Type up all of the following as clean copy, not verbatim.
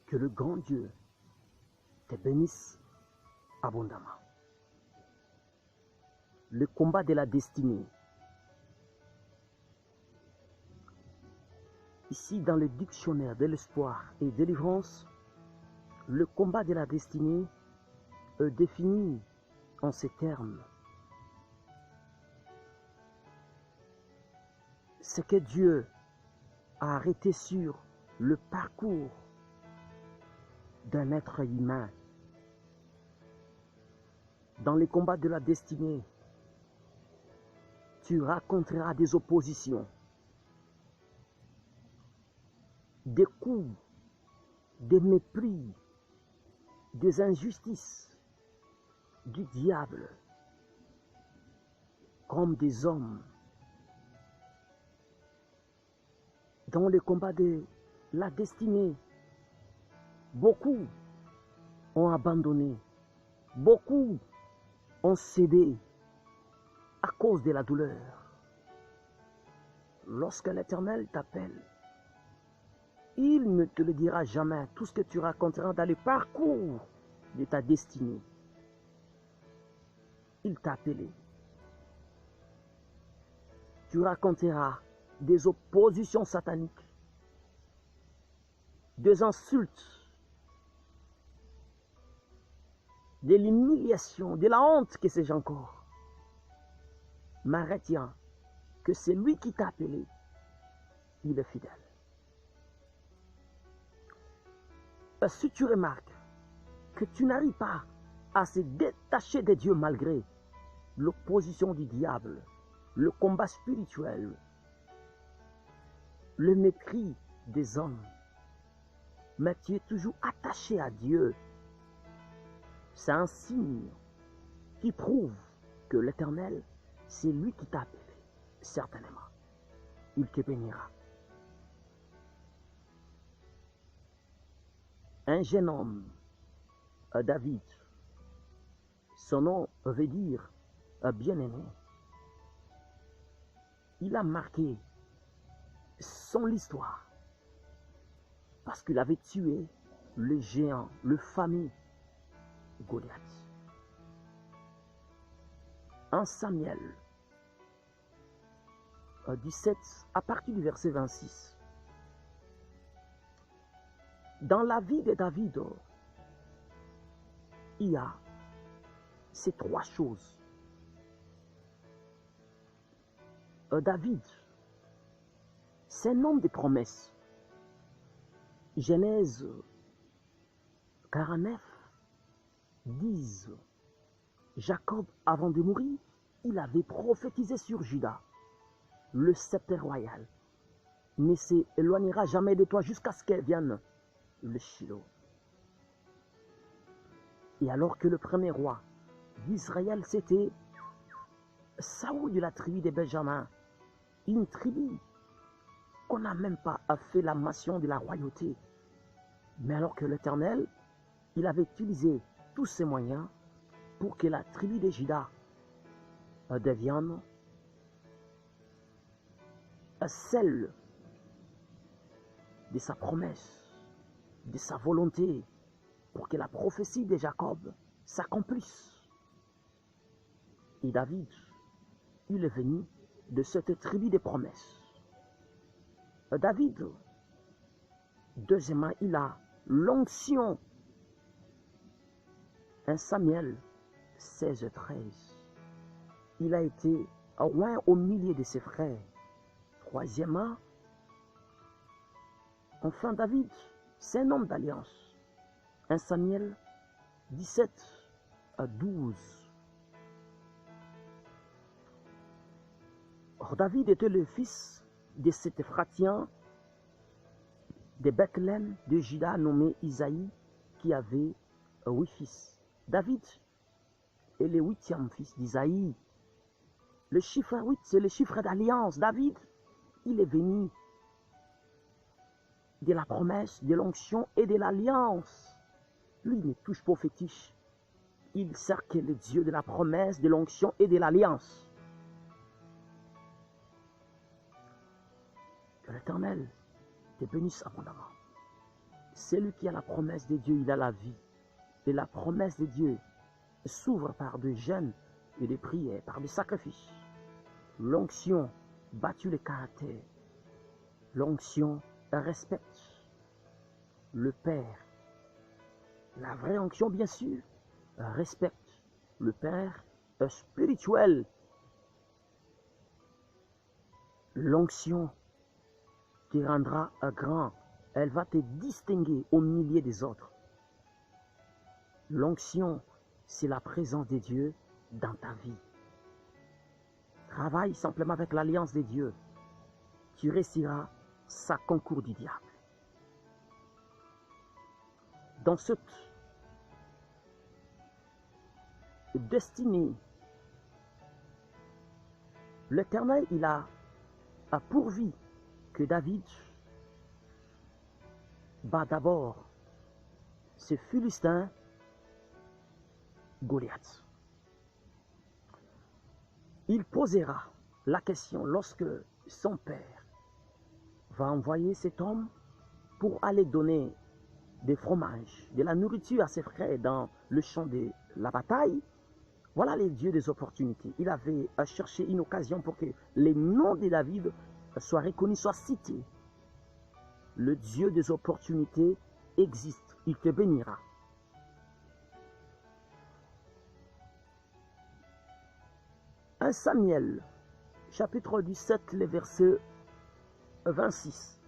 Que le grand Dieu te bénisse abondamment. Le combat de la destinée. Ici, dans le dictionnaire de l'espoir et délivrance, le combat de la destinée est défini en ces termes. C'est que Dieu a arrêté sur le parcours d'un être humain. Dans les combats de la destinée, tu rencontreras des oppositions, des coups, des mépris, des injustices du diable, comme des hommes. Dans le combat de la destinée, beaucoup ont abandonné, beaucoup ont cédé à cause de la douleur. Lorsque l'Éternel t'appelle, il ne te le dira jamais, tout ce que tu raconteras dans le parcours de ta destinée. Il t'a appelé. Tu raconteras des oppositions sataniques, des insultes, de l'humiliation, de la honte, que sais-je encore. Mais retiens que c'est lui qui t'a appelé, il est fidèle. Si tu remarques que tu n'arrives pas à se détacher de Dieu malgré l'opposition du diable, le combat spirituel, le mépris des hommes, mais tu es toujours attaché à Dieu, c'est un signe qui prouve que l'Éternel, c'est lui qui t'a appelé. Certainement, il te bénira. Un jeune homme, David, son nom veut dire bien-aimé. Il a marqué son histoire parce qu'il avait tué le géant, le fameux Goliath. En Samuel 17, à partir du verset 26, dans la vie de David, il y a ces trois choses. David, c'est un homme de promesses. Genèse 49 dit, Jacob, avant de mourir, il avait prophétisé sur Juda, le sceptre royal ne s'éloignera jamais de toi jusqu'à ce qu'elle vienne le Shiloh. Et alors que le premier roi d'Israël, c'était Saoul de la tribu de Benjamin, une tribu qu'on n'a même pas fait la mention de la royauté. Mais alors que l'Éternel, il avait utilisé tous ses moyens pour que la tribu de Juda devienne celle de sa promesse, de sa volonté, pour que la prophétie de Jacob s'accomplisse. Et David, il est venu de cette tribu de promesses. David, deuxièmement, il a l'onction. 1 Samuel 16, 13. Il a été loin au milieu de ses frères. Troisièmement, enfin David, c'est un homme d'alliance. 1 Samuel 17 à 12. Or, David était le fils de cet Ephratien de Bethléem de Juda nommé Isaïe, qui avait 8 fils. David est le 8e fils d'Isaïe. Le chiffre 8, c'est le chiffre d'alliance. David, il est venu de la promesse, de l'onction et de l'alliance. Lui, il ne touche pas au fétiche. Il sert que le Dieu de la promesse, de l'onction et de l'alliance. Que l'Éternel te bénisse abondamment. Celui qui a la promesse de Dieu, il a la vie. Et la promesse de Dieu s'ouvre par des jeûnes et des prières, par des sacrifices. L'onction battu le caractère. L'onction respecte le Père. La vraie onction, bien sûr, respecte le Père spirituel. L'onction te rendra grand. Elle va te distinguer au milieu des autres. L'onction, c'est la présence de Dieu dans ta vie. Travaille simplement avec l'alliance de Dieu. Tu réussiras sa concours du diable. Dans cette destinée, l'Éternel, il a pourvu que David bat d'abord ce Philistin Goliath. Il posera la question lorsque son père va envoyer cet homme pour aller donner des fromages, de la nourriture à ses frères dans le champ de la bataille. Voilà les dieux des opportunités. Il avait cherché une occasion pour que les noms de David soient reconnus, soient cités. Le Dieu des opportunités existe. Il te bénira. 1 Samuel, chapitre 17, le verset 26.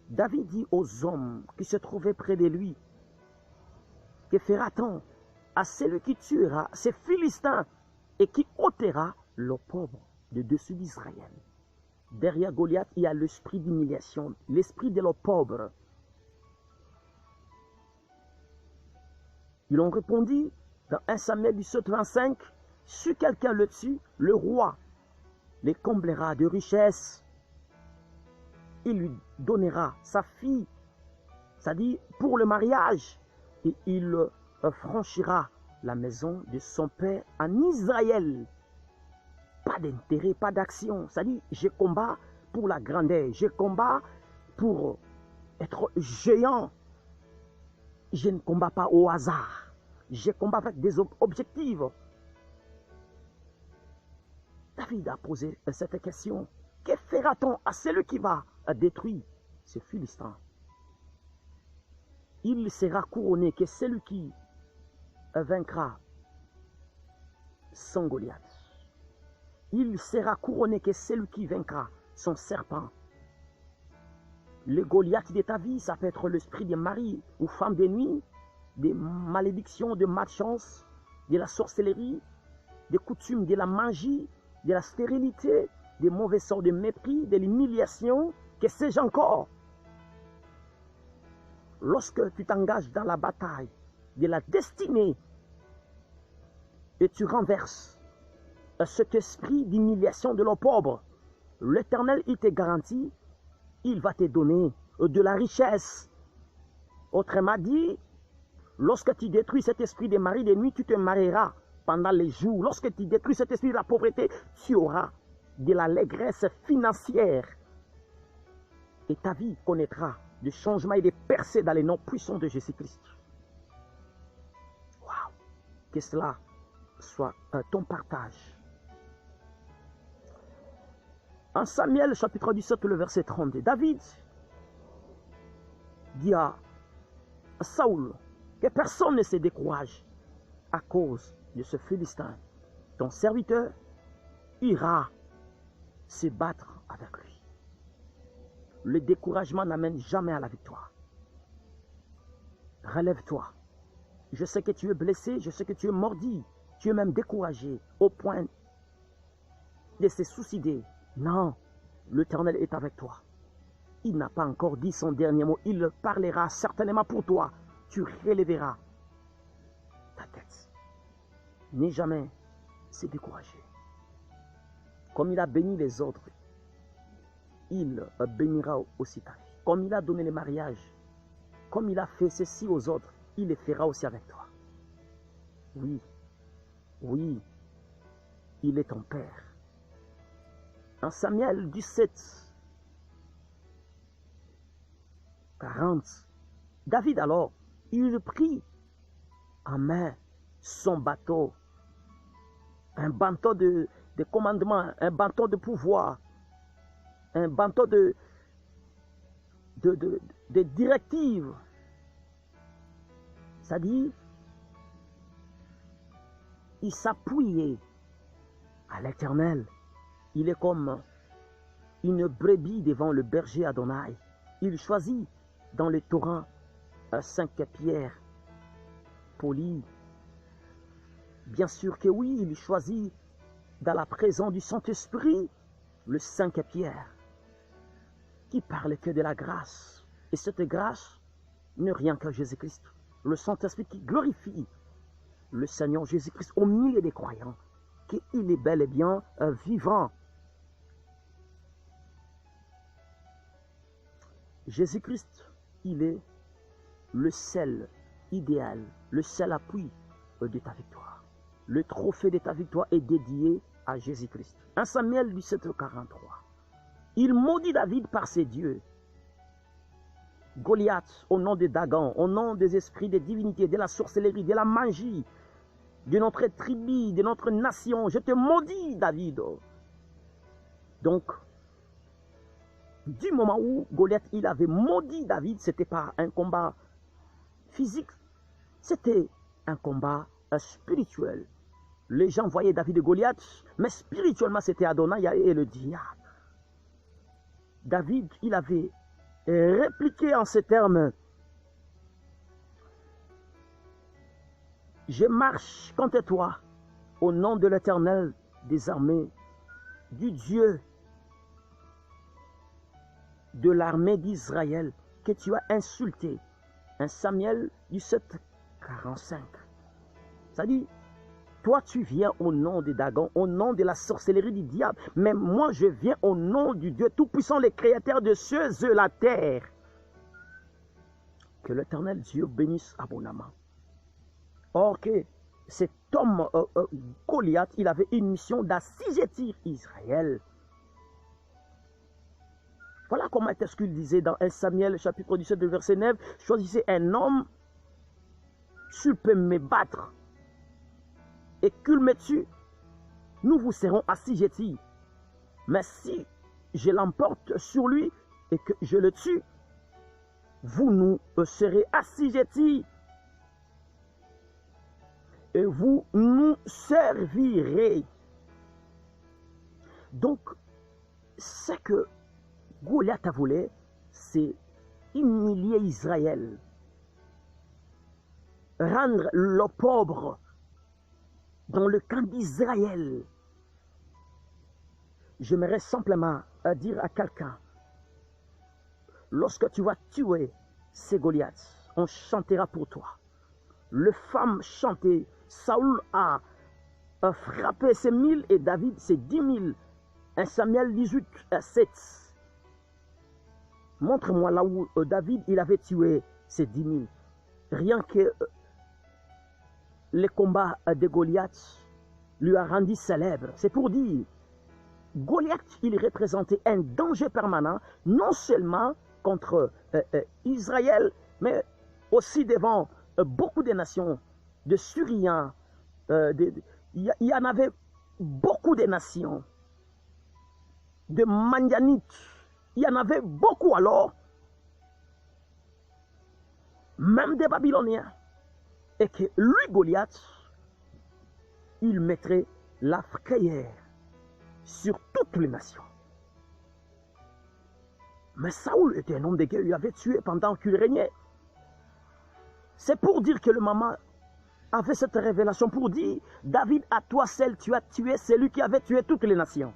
David dit aux hommes qui se trouvaient près de lui, que fera-t-on à celui qui tuera ces Philistins et qui ôtera le pauvre de dessus d'Israël? Derrière Goliath, il y a l'esprit d'humiliation, l'esprit de l'opprobre. Ils ont répondu dans 1 Samuel 17, 25, si quelqu'un le tue, le roi les comblera de richesses. Il lui donnera sa fille, c'est-à-dire pour le mariage, et il franchira la maison de son père en Israël. Pas d'intérêt, pas d'action. C'est-à-dire, je combats pour la grandeur, je combats pour être géant. Je ne combats pas au hasard. Je combats avec des objectifs. David a posé cette question. Que fera-t-on à celui qui va détruire ces Philistins? Il sera couronné que celui qui vaincra son Goliath. Il sera couronné que celui qui vaincra son serpent. Le Goliath de ta vie, ça peut être l'esprit des maris ou femmes de nuit, des malédictions, de malchance, de la sorcellerie, des coutumes, de la magie, de la stérilité, des mauvais sorts de mépris, de l'humiliation, que sais-je encore. Lorsque tu t'engages dans la bataille de la destinée et tu renverses cet esprit d'humiliation de l'opprobre, l'Éternel, il te garantit, il va te donner de la richesse. Autrement dit, lorsque tu détruis cet esprit des maris de nuit, tu te marieras pendant les jours. Lorsque tu détruis cet esprit de la pauvreté, tu auras de l'allégresse financière. Et ta vie connaîtra des changements et des percées dans les noms puissants de Jésus-Christ. Waouh! Que cela soit ton partage. En Samuel, chapitre 17, le verset 32, David dit à Saoul que personne ne se décourage à cause de ce Philistin. Ton serviteur ira se battre avec lui. Le découragement n'amène jamais à la victoire. Relève-toi. Je sais que tu es blessé, je sais que tu es mordi, tu es même découragé au point de se suicider. Non, l'Éternel est avec toi. Il n'a pas encore dit son dernier mot. Il parlera certainement pour toi. Tu relèveras ta tête. N'aie jamais se décourager. Comme il a béni les autres, il bénira aussi ta vie. Comme il a donné le mariage, comme il a fait ceci aux autres, il le fera aussi avec toi. Oui, oui, il est ton Père. En Samuel 17, 40, David alors, il prit en main son bateau, un bateau de commandement, un bateau de pouvoir, un bateau de directives. C'est-à-dire, il s'appuyait à l'Éternel. Il est comme une brebis devant le berger Adonai. Il choisit dans le torrent un 5 pierres poli. Bien sûr que oui, il choisit dans la présence du Saint-Esprit le 5 pierres qui parle que de la grâce. Et cette grâce n'est rien que Jésus-Christ. Le Saint-Esprit qui glorifie le Seigneur Jésus-Christ au milieu des croyants, qu'il est bel et bien vivant. Jésus-Christ, il est le seul idéal, le seul appui de ta victoire. Le trophée de ta victoire est dédié à Jésus-Christ. 1 Samuel 17:43. Il maudit David par ses dieux. Goliath, au nom de Dagon, au nom des esprits, des divinités, de la sorcellerie, de la magie, de notre tribu, de notre nation, je te maudis, David. Donc, du moment où Goliath il avait maudit David, ce n'était pas un combat physique, c'était un combat spirituel. Les gens voyaient David et Goliath, mais spirituellement c'était Adonai et le diable. David, il avait répliqué en ces termes: je marche contre toi au nom de l'Éternel des armées, du Dieu de l'armée d'Israël que tu as insulté. 1 Samuel 17:45. Ça dit, toi tu viens au nom de Dagon, au nom de la sorcellerie du diable, mais moi je viens au nom du Dieu Tout-Puissant, le Créateur de cieux et de la terre. Que l'Éternel Dieu bénisse abondamment. Or que cet homme, Goliath, il avait une mission d'assujettir Israël. Voilà comment est-ce qu'il disait dans 1 Samuel chapitre 17 verset 9, choisissez un homme, s'il peut me battre et qu'il me tue, nous vous serons assujettis. Mais si je l'emporte sur lui et que je le tue, vous nous serez assujettis et vous nous servirez. Donc, ce que Goliath a voulu, c'est humilier Israël, rendre le pauvre dans le camp d'Israël. J'aimerais simplement dire à quelqu'un, lorsque tu vas tuer ces Goliaths, on chantera pour toi. Les femmes chantaient, Saoul a frappé ses 1000 et David ses 10 000. 1 Samuel 18:7. Montre-moi là où David il avait tué ses 10 000. Rien que les combats de Goliath lui a rendu célèbre. C'est pour dire, Goliath il représentait un danger permanent, non seulement contre Israël, mais aussi devant beaucoup de nations, de Syriens. Il y en avait beaucoup de nations, de Mandianites. Il y en avait beaucoup alors, même des Babyloniens. Et que lui, Goliath, il mettrait la frayeur sur toutes les nations. Mais Saoul était un homme de guerre, il avait tué pendant qu'il régnait. C'est pour dire que le maman avait cette révélation, pour dire, David, à toi seul, tu as tué celui qui avait tué toutes les nations.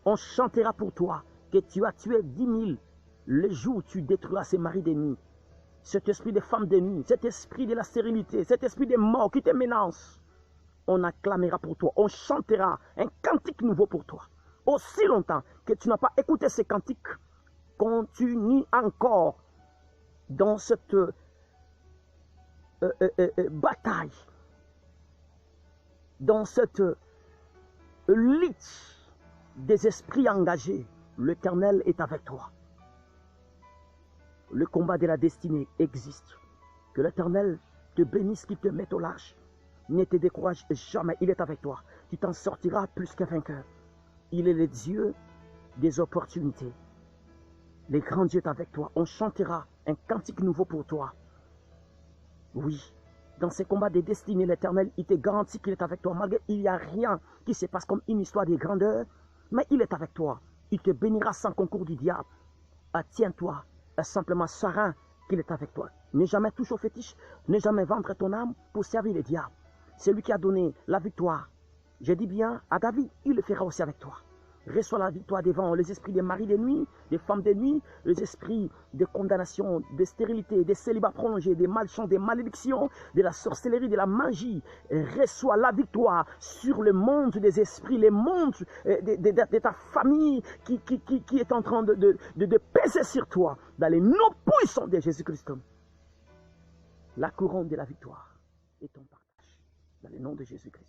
On chantera pour toi que tu as tué 10 000 le jour où tu détruiras ces maris d'ennemis. Cet esprit de femme d'ennemi, cet esprit de la stérilité, cet esprit de mort qui te menace, on acclamera pour toi, on chantera un cantique nouveau pour toi. Aussi longtemps que tu n'as pas écouté ces cantiques, continue encore dans cette bataille, dans cette lutte des esprits engagés. L'Éternel est avec toi. Le combat de la destinée existe. Que l'Éternel te bénisse, qu'il te mette au large. Ne te décourage jamais, il est avec toi. Tu t'en sortiras plus qu'un vainqueur. Il est le Dieu des opportunités. Les grands dieux sont avec toi. On chantera un cantique nouveau pour toi. Oui, dans ces combats de destinée, l'Éternel, il te garantit qu'il est avec toi. Malgré il n'y a rien qui se passe comme une histoire de grandeur, mais il est avec toi. Il te bénira sans concours du diable. Tiens-toi simplement serein qu'il est avec toi. Ne jamais toucher au fétiche, ne jamais vendre ton âme pour servir le diable. C'est lui qui a donné la victoire. Je dis bien à David, il le fera aussi avec toi. Reçois la victoire devant les esprits des maris de nuit, des femmes de nuit, les esprits de condamnation, de stérilité, des célibats prolongés, des malchants, des malédictions, de la sorcellerie, de la magie. Reçois la victoire sur le monde des esprits, le monde de ta famille qui est en train de peser sur toi dans les noms puissants de Jésus-Christ. La couronne de la victoire est ton partage dans le nom de Jésus-Christ.